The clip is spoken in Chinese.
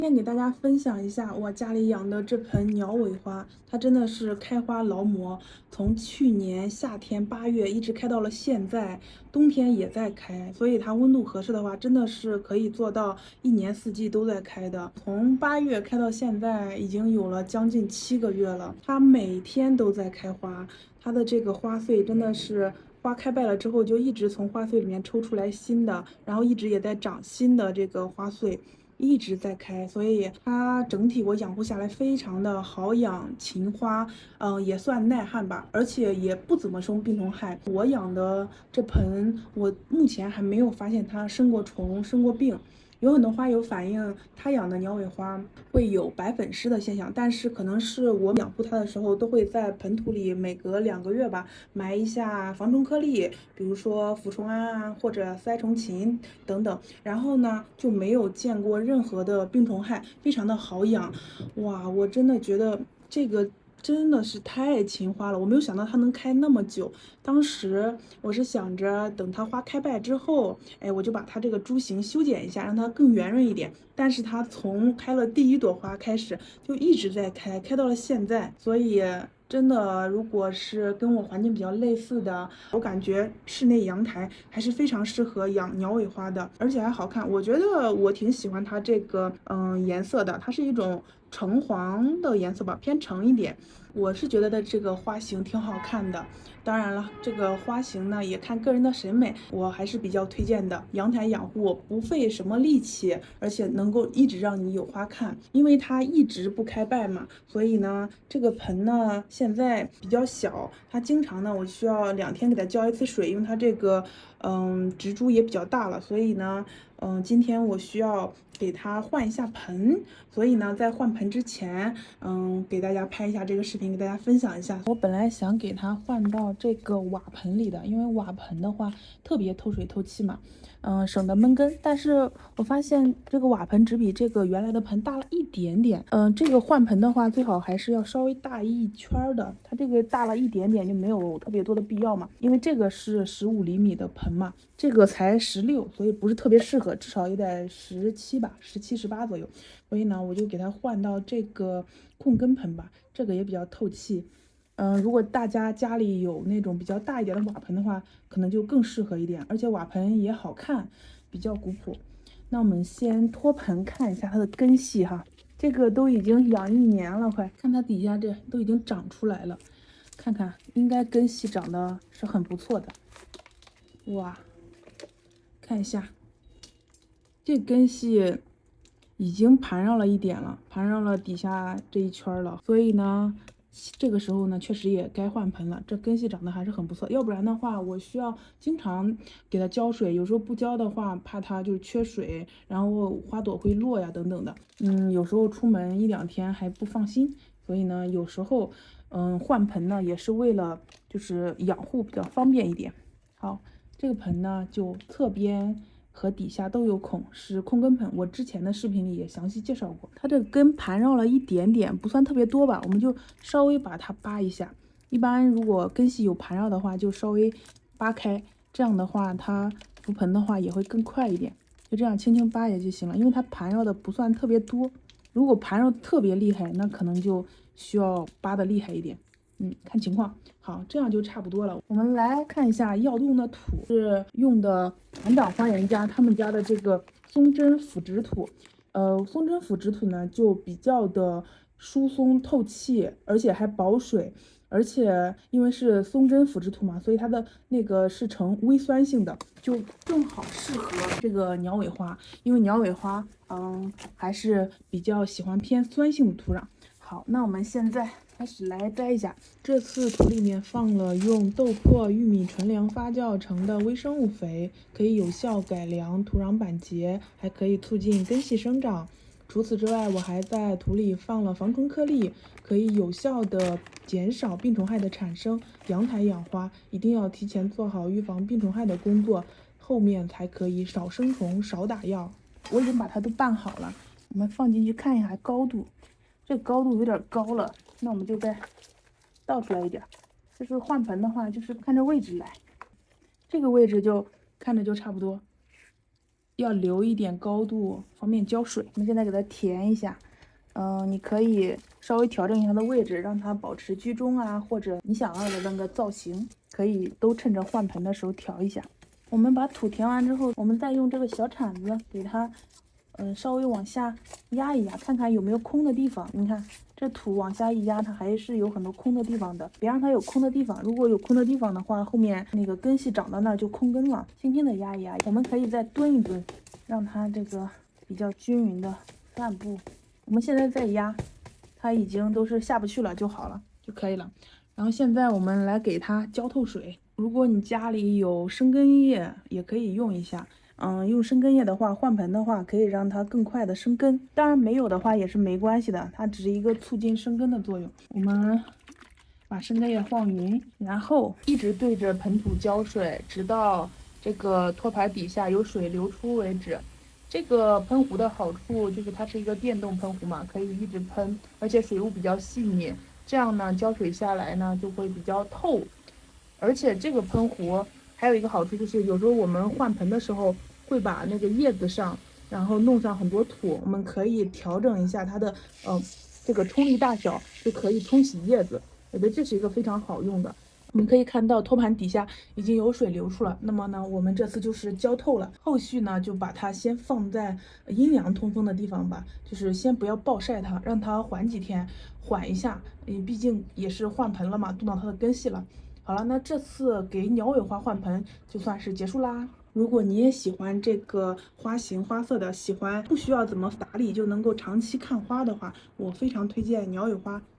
今天给大家分享一下我家里养的这盆鸟尾花，它真的是开花劳模，从去年夏天8月一直开到了现在，冬天也在开，所以它温度合适的话，真的是可以做到一年四季都在开的。从8月开到现在，已经有了将近7个月了，它每天都在开花，它的这个花穗真的是。花开败了之后，就一直从花穗里面抽出来新的，然后一直也在长新的这个花穗。一直在开，所以它整体我养护下来非常的好养，勤花，也算耐旱吧，而且也不怎么生病虫害。我养的这盆，我目前还没有发现它生过虫、生过病。有很多花友反映，他养的鸟尾花会有白粉虱的现象，但是可能是我养护它的时候，都会在盆土里每隔2个月吧埋一下防虫颗粒，比如说腐虫胺啊，或者塞虫芹等等。然后呢，就没有见过任何的病虫害，非常的好养。哇，我真的觉得这个真的是太勤花了，我没有想到它能开那么久。当时我是想着等它花开败之后，哎，我就把它这个株形修剪一下，让它更圆润一点。但是它从开了第一朵花开始，就一直在开，开到了现在。所以真的，如果是跟我环境比较类似的，我感觉室内阳台还是非常适合养鸟尾花的，而且还好看。我觉得我挺喜欢它这个颜色的，它是一种橙黄的颜色吧，偏橙一点。我是觉得的这个花型挺好看的。当然了，这个花型呢也看个人的审美，我还是比较推荐的。阳台养护不费什么力气，而且能够一直让你有花看，因为它一直不开败嘛，所以呢，这个盆呢现在比较小，它经常呢我需要2天给它浇一次水，因为它这个植株也比较大了，所以呢，今天我需要给它换一下盆，所以呢，在换盆之前，给大家拍一下这个视频，给大家分享一下。我本来想给它换到这个瓦盆里的，因为瓦盆的话特别透水透气嘛，省得闷根。但是我发现这个瓦盆只比这个原来的盆大了一点点。这个换盆的话，最好还是要稍微大一圈的。它这个大了一点点就没有特别多的必要嘛，因为这个是15厘米的盆嘛，这个才16，所以不是特别适合，至少也得17吧，17、18左右。所以呢，我就给它换到这个控根盆吧，这个也比较透气。如果大家家里有那种比较大一点的瓦盆的话，可能就更适合一点，而且瓦盆也好看，比较古朴。那我们先托盆看一下它的根系哈，这个都已经养1年了，快看它底下这都已经长出来了，看看应该根系长得是很不错的。哇，看一下，这根系已经盘上了一点了，盘上了底下这一圈了，所以呢，这个时候呢，确实也该换盆了。这根系长得还是很不错，要不然的话，我需要经常给它浇水，有时候不浇的话，怕它就缺水，然后花朵会落呀等等的。有时候出门1、2天还不放心，所以呢，有时候换盆呢也是为了就是养护比较方便一点。好，这个盆呢就侧边和底下都有孔，是控根盆。我之前的视频里也详细介绍过。它这个根盘绕了一点点，不算特别多吧，我们就稍微把它扒一下。一般如果根系有盘绕的话，就稍微扒开，这样的话它浮盆的话也会更快一点。就这样轻轻扒也就行了，因为它盘绕的不算特别多。如果盘绕特别厉害，那可能就需要扒的厉害一点。看情况。好，这样就差不多了。我们来看一下要用的土，是用的团长花园家他们家的这个松针腐殖土。松针腐殖土呢就比较的疏松透气，而且还保水。而且因为是松针腐殖土嘛，所以它的那个是呈微酸性的，就正好适合这个鸟尾花。因为鸟尾花，还是比较喜欢偏酸性的土壤。好，那我们现在开始来摘一下。这次土里面放了用豆粕、玉米纯粮发酵成的微生物肥，可以有效改良土壤板结，还可以促进根系生长。除此之外，我还在土里放了防虫颗粒，可以有效的减少病虫害的产生。阳台养花一定要提前做好预防病虫害的工作，后面才可以少生虫、少打药。我已经把它都拌好了，我们放进去看一下高度。这个高度有点高了，那我们就再倒出来一点。就是换盆的话，就是看着位置来，这个位置就看着就差不多。要留一点高度，方便浇水。我们现在给它填一下，你可以稍微调整一下它的位置，让它保持居中啊，或者你想要的那个造型，可以都趁着换盆的时候调一下。我们把土填完之后，我们再用这个小铲子给它，稍微往下压一压，看看有没有空的地方。你看这土往下一压，它还是有很多空的地方的，别让它有空的地方。如果有空的地方的话，后面那个根系长到那儿就空根了。轻轻的压一压，我们可以再蹲一蹲，让它这个比较均匀的散布。我们现在再压，它已经都是下不去了就好了，就可以了。然后现在我们来给它浇透水。如果你家里有生根叶，也可以用一下。用生根叶的话，换盆的话可以让它更快的生根。当然没有的话也是没关系的，它只是一个促进生根的作用。我们把生根叶放匀，然后一直对着盆土浇水，直到这个托盘底下有水流出为止。这个喷壶的好处就是它是一个电动喷壶嘛，可以一直喷，而且水雾比较细腻，这样呢浇水下来呢就会比较透。而且这个喷壶还有一个好处就是，有时候我们换盆的时候会把那个叶子上，然后弄上很多土，我们可以调整一下它的这个冲力大小，就可以冲洗叶子。我觉得这是一个非常好用的。我们可以看到托盘底下已经有水流出了，那么呢，我们这次就是浇透了。后续呢，就把它先放在阴凉通风的地方吧，就是先不要暴晒它，让它缓几天，缓一下。毕竟也是换盆了嘛，动到它的根系了。好了，那这次给鸟尾花换盆就算是结束啦。如果你也喜欢这个花型花色的，喜欢不需要怎么打理就能够长期看花的话，我非常推荐鸟尾花。